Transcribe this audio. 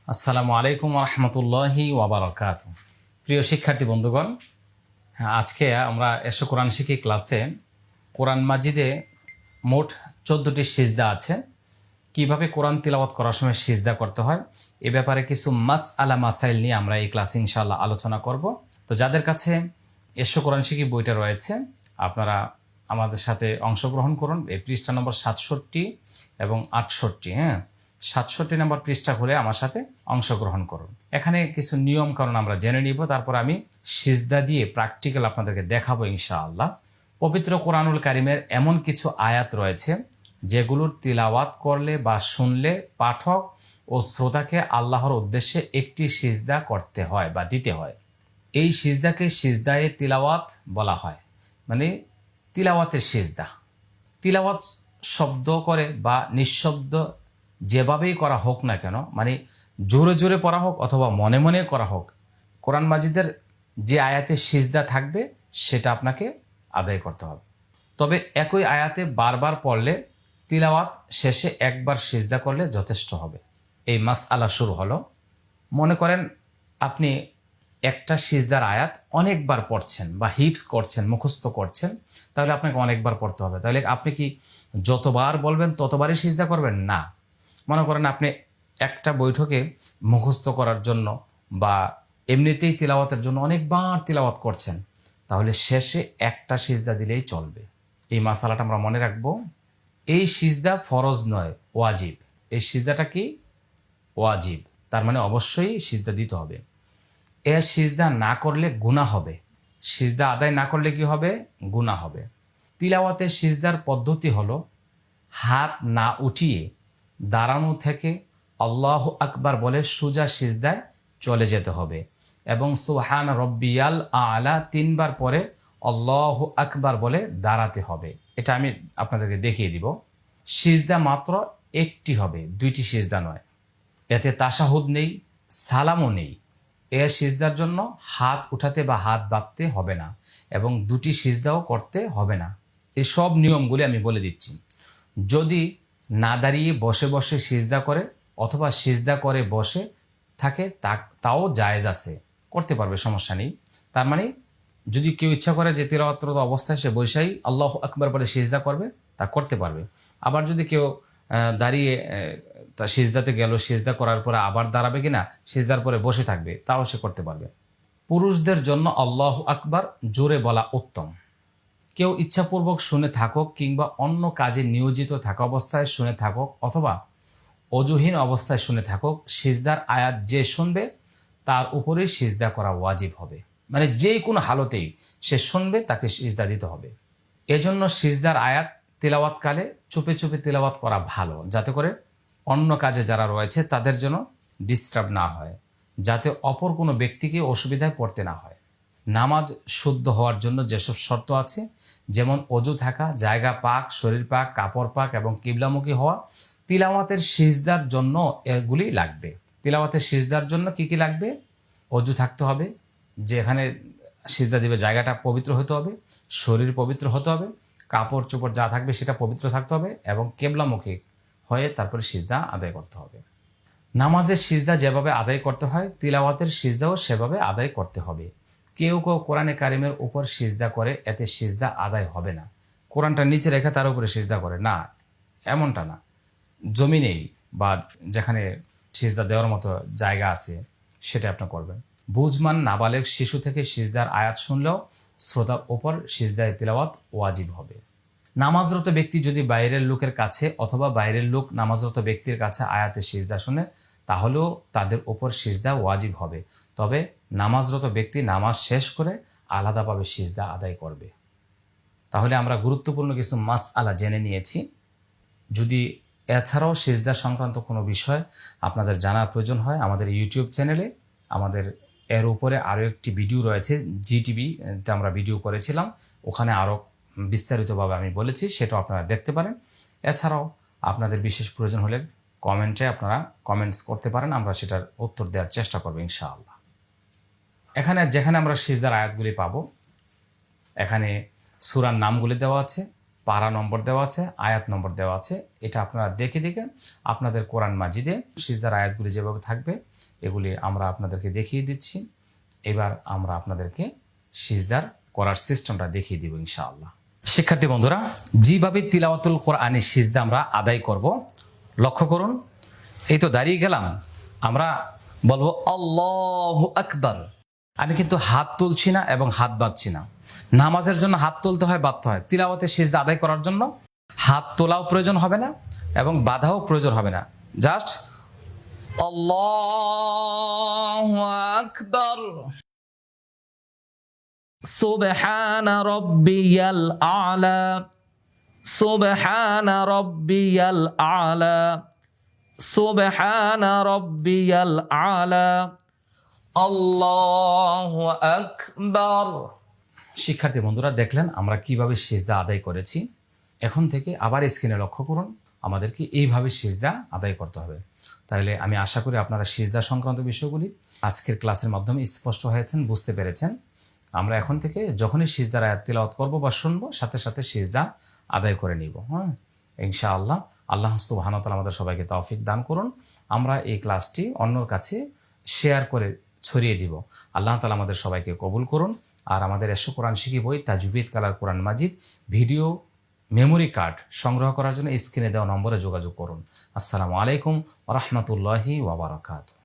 আসসালামু আলাইকুম রহমতুল্লাহি ওয়াবারাকাতুহু। প্রিয় শিক্ষার্থী বন্ধুগণ, আজকে আমরা এসো কোরআন শিখি ক্লাসে কোরআন মাজিদে মোট 14টি সিজদা আছে। কিভাবে কোরআন তিলাওয়াত করার সময় সিজদা করতে হয় এ ব্যাপারে কিছু মাসাইল নিয়ে আমরা এই ক্লাসে ইনশাআল্লাহ আলোচনা করব। তো যাদের কাছে এসো কোরআন শিখি বইটা রয়েছে আপনারা আমাদের সাথে অংশগ্রহণ করুন। এই পৃষ্ঠা নম্বর 67 এবং 68, 67 নম্বর পৃষ্ঠা খুলে আমার সাথে অংশগ্রহণ করুন। এখানে কিছু নিয়ম কারণ আমরা জেনে নিব, তারপর আমি সিজদা দিয়ে প্র্যাকটিক্যাল আপনাদেরকে দেখাবো ইনশাআল্লাহ। পবিত্র কোরআনুল কারিমের এমন কিছু আয়াত রয়েছে যেগুলোর তিলাওয়াত করলে বা শুনলে পাঠক ও শ্রোতাকে আল্লাহর উদ্দেশ্যে একটি সিজদা করতে হয় বা দিতে হয়। এই সিজদাকে সিজদায়ে তিলাওয়াত বলা হয়, মানে তিলাওয়াতের সিজদা। তিলাওয়াত শব্দ করে বা নিঃশব্দ যেভাবেই করা হোক না কেন, মানে জোরে জোরে পড়া হোক অথবা মনে মনে করা হোক, কোরআন মাজিদের যে আয়াতে সিজদা থাকবে সেটা আপনাকে আদায় করতে হবে। তবে একই আয়াতে বারবার পড়লে তিলাওয়াত শেষে একবার সিজদা করলে যথেষ্ট হবে। এই মাসআলা শুরু হলো। মনে করেন আপনি একটা সিজদার আয়াত অনেকবার পড়ছেন বা হিফজ করছেন, মুখস্থ করছেন, তাহলে আপনাকে অনেকবার পড়তে হবে। তাহলে আপনি কি যতবার বলবেন ততবারই সিজদা করবেন? না। মনে করেন আপনি একটা বৈঠকে মুখস্থ করার জন্য বা এমনিতেই তিলাওয়াতের জন্য অনেকবার তিলাওয়াত করছেন, তাহলে শেষে একটা সিজদা দিলেই চলবে। এই মাসালাটা আমরা মনে রাখবো। এই সিজদা ফরজ নয়, ওয়াজিব। এই সিজদাটা কি? ওয়াজিব। তার মানে অবশ্যই সিজদা দিতে হবে। এ সিজদা না করলে গুনাহ হবে। সিজদা আদায় না করলে কি হবে? গুনাহ হবে। তিলাওয়াতের সিজদার পদ্ধতি হলো হাত না উঠিয়ে দাঁড়ানো থেকে আল্লাহু আকবার বলে সোজা সিজদায় চলে যেতে হবে এবং সুবহান রব্বিয়াল আলা 3 বার পরে আল্লাহু আকবার বলে দাঁড়াতে হবে। এটা আমি আপনাদেরকে দেখিয়ে দিব। সিজদা মাত্র একটি হবে, 2টি সিজদা নয়। এতে তাশাহুদ নেই, সালামও নেই। এ সিজদার জন্য হাত উঠাতে বা হাত বাঁধতে হবে না এবং 2টি সিজদাও করতে হবে না। এই সব নিয়মগুলি আমি বলে দিচ্ছি। যদি না দাঁড়িয়ে বসে বসে সিজদা করে অথবা সিজদা করে বসে থাকে তাও জায়েজ আছে, করতে পারবে, সমস্যা নেই। তার মানে যদি কেউ ইচ্ছা করে যে তিলাওয়াতরত অবস্থায় সে বৈশাই আল্লাহু আকবার বলে সিজদা করবে, তা করতে পারবে। আবার যদি কেউ দাঁড়িয়ে তা সিজদাতে গেল, সিজদা করার পরে আবার দাঁড়াবে কিনা, সিজদার পরে বসে থাকবে, তাও সে করতে পারবে। পুরুষদের জন্য আল্লাহু আকবার জোরে বলা উত্তম। কেউ ইচ্ছাপূর্বক শুনে থাকুক কিংবা অন্য কাজে নিয়োজিত থাকা অবস্থায় শুনে থাকুক অথবা অজুহীন অবস্থায় শুনে থাকুক, সিজদার আয়াত যে শুনবে তার উপরেই সিজদা করা ওয়াজিব হবে। মানে যে কোনো হালতেই সে শুনবে তাকে সিজদা দিতে হবে। এজন্য সিজদার আয়াত তিলাওয়াতকালে চুপে চুপে তিলাওয়াত করা ভালো, যাতে করে অন্য কাজে যারা রয়েছে তাদের জন্য ডিস্টার্ব না হয়, যাতে অপর কোনো ব্যক্তিকে অসুবিধায় পড়তে না হয়। নামাজ শুদ্ধ হওয়ার জন্য যেসব শর্ত আছে, যেমন অজু থাকা, জায়গা পাক, শরীর পাক, কাপড় পাক এবং কিবলামুখী হওয়া, তিলাওয়াতের সিজদার জন্য এগুলি লাগবে। তিলাওয়াতের সিজদার জন্য কি কি লাগবে? অজু থাকতে হবে, যেখানে সিজদা দিবে জায়গাটা পবিত্র হতে হবে, শরীর পবিত্র হতে হবে, কাপড় চোপড় যা থাকবে সেটা পবিত্র থাকতে হবে এবং কিবলামুখী হয়ে তারপরে সিজদা আদায় করতে হবে। নামাজের সিজদা যেভাবে আদায় করতে হয় তিলাওয়াতের সিজদাও সেভাবে আদায় করতে হবে। কেউ কেউ কোরআনে কারিমের উপর সিজদা করে, এতে সিজদা আদায় হবে না। কোরআনটা নিচে রেখে তার উপরে সিজদা করে না, এমনটা না। জমিনেই বা যেখানে সিজদা দেওয়ার মতো জায়গা আছে সেটা আপনি করবেন। বুঝমান নাবালেগ শিশু থেকে সিজদার আয়াত শুনলেও শ্রোতার ওপর সিজদায়ে তিলাওয়াত ওয়াজিব হবে। নামাজরত ব্যক্তি যদি বাইরের লোকের কাছে অথবা বাইরের লোক নামাজরত ব্যক্তির কাছে আয়াতে সিজদা শুনে, তাহলেও তাদের ওপর সিজদা ওয়াজিব হবে। তবে নামাজরত ব্যক্তি নামাজ শেষ করে আলাদাভাবে সিজদা আদায় করবে। তাহলে আমরা গুরুত্বপূর্ণ কিছু মাসআলা জেনে নিয়েছি। যদি এছাড়াও সিজদা সংক্রান্ত কোনো বিষয় আপনাদের জানার প্রয়োজন হয়, আমাদের ইউটিউব চ্যানেলে আমাদের এর উপরে আরও একটি ভিডিও রয়েছে, জিটিভিতে আমরা ভিডিও করেছিলাম, ওখানে আরও বিস্তারিতভাবে আমি বলেছি, সেটাও আপনারা দেখতে পারেন। এছাড়াও আপনাদের বিশেষ প্রয়োজন হলে কমেন্টে আপনারা কমেন্টস করতে পারেন, আমরা সেটার উত্তর দেওয়ার চেষ্টা করবো ইনশাআল্লাহ। এখানে যেখানে আমরা সিজদার আয়াতগুলি পাবো, এখানে সূরার নামগুলি দেওয়া আছে, পারা নম্বর দেওয়া আছে, আয়াত নম্বর দেওয়া আছে। এটা আপনারা দেখে দেখে আপনাদের কোরআন মাজিদে সিজদার আয়াতগুলি যেভাবে থাকবে এগুলি আমরা আপনাদেরকে দেখিয়ে দিচ্ছি। এবার আমরা আপনাদেরকে সিজদার করার সিস্টেমটা দেখিয়ে দিব ইনশাআল্লাহ। শিক্ষার্থী বন্ধুরা, যেভাবে তিলাওয়াতুল কোরআনের সিজদা আমরা আদায় করব, লক্ষ্য করুন। এই তো দাঁড়িয়ে গেলাম, আমরা বলবো আল্লাহু আকবার। আমি কিন্তু হাত তুলছি না এবং হাত বাঁধছি না। নামাজের জন্য হাত তুলতে হয়, বাঁধতে হয়। তিলাওয়াতের সিজদা আদায় করার জন্য হাত তোলাও প্রয়োজন হবে না এবং বাঁধাও প্রয়োজন হবে না। জাস্ট আল্লাহু আকবার, সুবহান রাব্বিয়াল আলা, সুবহান রাব্বিয়াল আলা, সুবহান রাব্বিয়াল আলা, আল্লাহু আকবার। শিক্ষার্থী বন্ধুরা, দেখলেন আমরা কিভাবে সিজদা আদায় করেছি। এখন থেকে আবার স্ক্রিনে লক্ষ্য করুন, আমাদেরকে এইভাবে সিজদা আদায় করতে হবে। তাহলে আমি আশা করি আপনারা সিজদা সংক্রান্ত বিষয়গুলি আজকের ক্লাসের মাধ্যমে স্পষ্ট হয়েছেন, বুঝতে পেরেছেন। আমরা এখন থেকে যখনই সিজদার আয়াত তিলাওয়াত করব বা শুনবো, সাথে সাথে সিজদা আদায় করে নিব। হ্যাঁ, ইনশাআল্লাহ। আল্লাহ সুবহানাহু ওয়া তাআলা আমাদের সবাইকে তৌফিক দান করুন। আমরা এই ক্লাসটি অন্যর কাছে শেয়ার করে ছড়িয়ে দিব। আল্লাহ তাআলা আমাদের সবাইকে কবুল করুন। আর আমাদের এশো কোরআন শিখি বই তাজবিদ কালার কোরআন মাজিদ ভিডিও মেমোরি কার্ড সংগ্রহ করার জন্য স্ক্রিনে দেওয়া নম্বরে যোগাযোগ করুন। আসসালামু আলাইকুম ওয়া রাহমাতুল্লাহি ওয়া বারাকাতুহু।